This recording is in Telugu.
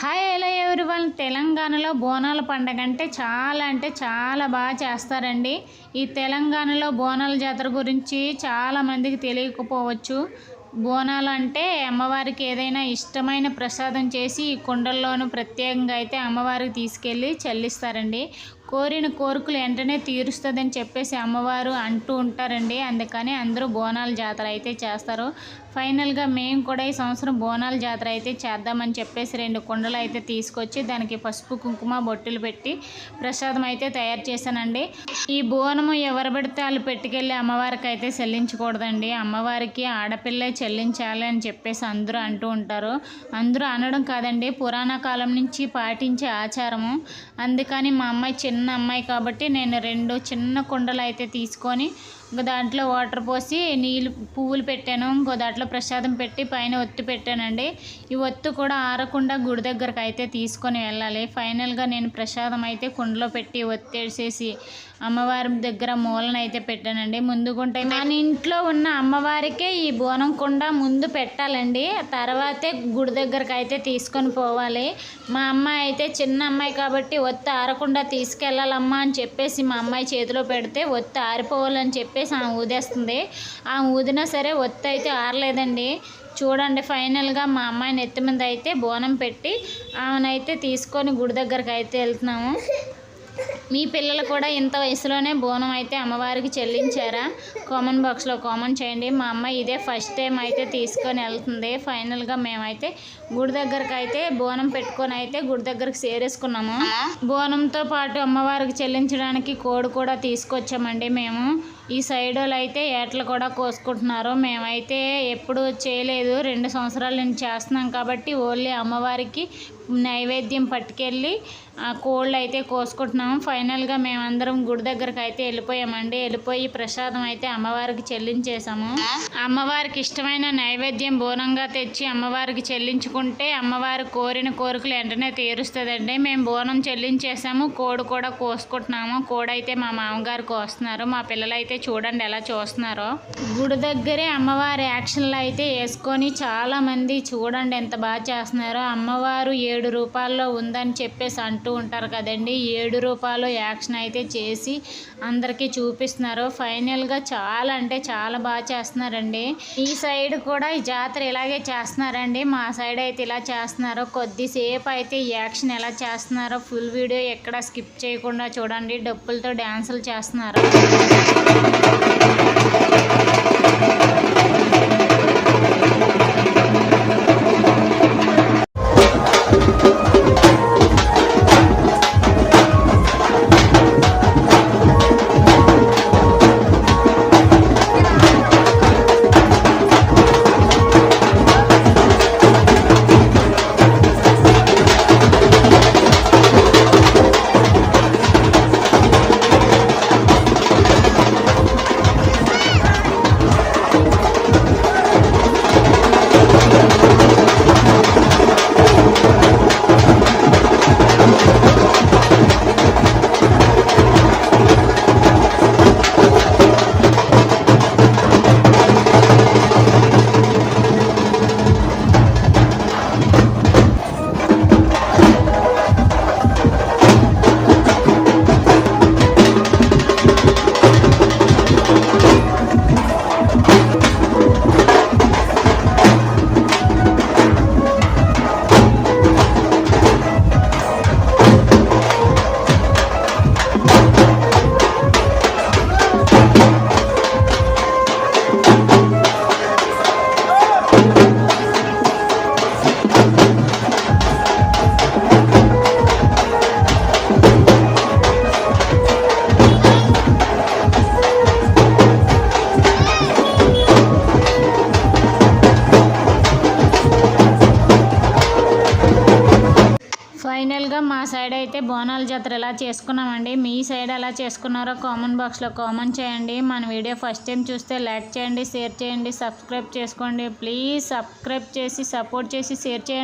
Hi hello everyone. తెలంగాణలో బోనాల పండగ అంటే చాలా బాగా చేస్తారండి. ఈ తెలంగాణలో బోనాల జాతర గురించి చాలామందికి తెలియకపోవచ్చు. బోనాలు అంటే అమ్మవారికి ఏదైనా ఇష్టమైన ప్రసాదం చేసి ఈ కుండల్లోనూ ప్రత్యేకంగా అయితే అమ్మవారికి తీసుకెళ్ళి చెల్లిస్తారండి. కోరిన కోరికలు వెంటనే తీరుస్తుందని చెప్పేసి అమ్మవారు అంటూ ఉంటారండి. అందుకని అందరూ బోనాల జాతర అయితే చేస్తారు. ఫైనల్గా మేము కూడా ఈ సంవత్సరం బోనాల జాతర అయితే చేద్దామని చెప్పేసి 2 కుండలు అయితే తీసుకొచ్చి దానికి పసుపు కుంకుమ బొట్టులు పెట్టి ప్రసాదం అయితే తయారు చేశానండి. ఈ బోనము ఎవరు పెడితే వాళ్ళు పెట్టుకెళ్ళి అమ్మవారికి అయితే చెల్లించకూడదండి. అమ్మవారికి ఆడపిల్లే చెల్లించాలి అని చెప్పేసి అందరూ అంటూ ఉంటారు. అందరూ అనడం కాదండి, పురాణ కాలం నుంచి పాటించే ఆచారము. అందుకని మా అమ్మాయి చిన్న అమ్మాయి కాబట్టి నేను 2 చిన్న కుండలు అయితే తీసుకొని ఇంకో దాంట్లో వాటర్ పోసి నీళ్ళు పువ్వులు పెట్టాను. ఇంకో దాంట్లో ప్రసాదం పెట్టి పైన ఒత్తి పెట్టానండి. ఈ ఒత్తు కూడా ఆరకుండా గుడి దగ్గరకు అయితే తీసుకొని వెళ్ళాలి. ఫైనల్గా నేను ప్రసాదం అయితే కుండలో పెట్టి ఒత్తేసేసి అమ్మవారి దగ్గర మూలన అయితే పెట్టానండి. ముందుకుంటే మన ఇంట్లో ఉన్న అమ్మవారికే ఈ బోనం కుండ ముందు పెట్టాలండి, తర్వాతే గుడి దగ్గరకు అయితే తీసుకొని పోవాలి. మా అమ్మాయి అయితే చిన్న అమ్మాయి కాబట్టి ఒత్తి ఆరకుండా తీసుకెళ్ళాలమ్మా అని చెప్పేసి మా అమ్మాయి చేతిలో పెడితే ఒత్తి ఆరిపోవాలని చెప్పేసి ఆమె ఊదేస్తుంది. ఆమె ఊదినా సరే ఒత్తి అయితే ఆరలేదండి. చూడండి, ఫైనల్గా మా అమ్మాయి నెత్తి మీద అయితే బోనం పెట్టి ఆమెనైతే తీసుకొని గుడి దగ్గరకు అయితే వెళ్తున్నాము. మీ పిల్లలు కూడా ఇంత వయసులోనే బోనం అయితే అమ్మవారికి చెల్లించారా? కామెంట్ బాక్స్లో కామెంట్ చేయండి. మా అమ్మాయి ఇదే ఫస్ట్ టైం అయితే తీసుకొని వెళ్తుంది. ఫైనల్గా మేమైతే గుడి దగ్గరకు అయితే బోనం పెట్టుకొని అయితే గుడి దగ్గరకు చేరేసుకున్నాము. బోనంతో పాటు అమ్మవారికి చెల్లించడానికి కోడి కూడా తీసుకొచ్చామండి. మేము ఈ సైడ్ వాళ్ళు అయితే ఏటలు కూడా కోసుకుంటున్నారు. మేమైతే ఎప్పుడు చేయలేదు, 2 సంవత్సరాల నుంచి చేస్తున్నాం కాబట్టి ఓన్లీ అమ్మవారికి నైవేద్యం పట్టుకెళ్ళి ఆ కోళ్ళు అయితే కోసుకుంటున్నాము. ఫైనల్గా మేమందరం గుడి దగ్గరకు అయితే వెళ్ళిపోయామండి. వెళ్ళిపోయి ప్రసాదం అయితే అమ్మవారికి చెల్లించేసాము. అమ్మవారికి ఇష్టమైన నైవేద్యం బోనంగా తెచ్చి అమ్మవారికి చెల్లించుకుంటే అమ్మవారి కోరిన కోరికలు వెంటనే తీరుస్తుందండి. మేము బోనం చెల్లించేసాము, కోడి కూడా కోసుకుంటున్నాము. కోడి అయితే మా మామగారు కోస్తున్నారు. మా పిల్లలు అయితే చూడండి ఎలా చూస్తున్నారో. గుడి దగ్గరే అమ్మవారి యాక్షన్లు అయితే వేసుకొని చాలామంది చూడండి ఎంత బాగా చేస్తున్నారో. అమ్మవారు 7 రూపాయల్లో ఉందని చెప్పేసి అంటూ ఉంటారు కదండి. 7 రూపాయలు యాక్షన్ అయితే చేసి అందరికీ చూపిస్తున్నారు. ఫైనల్గా చాలా అంటే చాలా బాగా చేస్తున్నారండి. ఈ సైడ్ కూడా ఈ జాతర ఇలాగే చేస్తున్నారండి. మా సైడ్ అయితే ఇలా చేస్తున్నారు. కొద్దిసేపు అయితే ఈ యాక్షన్ ఎలా చేస్తున్నారో ఫుల్ వీడియో ఎక్కడ స్కిప్ చేయకుండా చూడండి. డప్పులతో డ్యాన్సులు చేస్తున్నారు. ఫైనల్గా మా సైడ్ అయితే బోనాల జాతర ఎలా చేసుకున్నామండి. మీ సైడ్ ఎలా చేసుకున్నారో కామెంట్ బాక్స్లో కామెంట్ చేయండి. మన వీడియో ఫస్ట్ టైం చూస్తే లైక్ చేయండి, షేర్ చేయండి, సబ్స్క్రైబ్ చేసుకోండి. ప్లీజ్ సబ్స్క్రైబ్ చేసి సపోర్ట్ చేసి షేర్ చేయండి.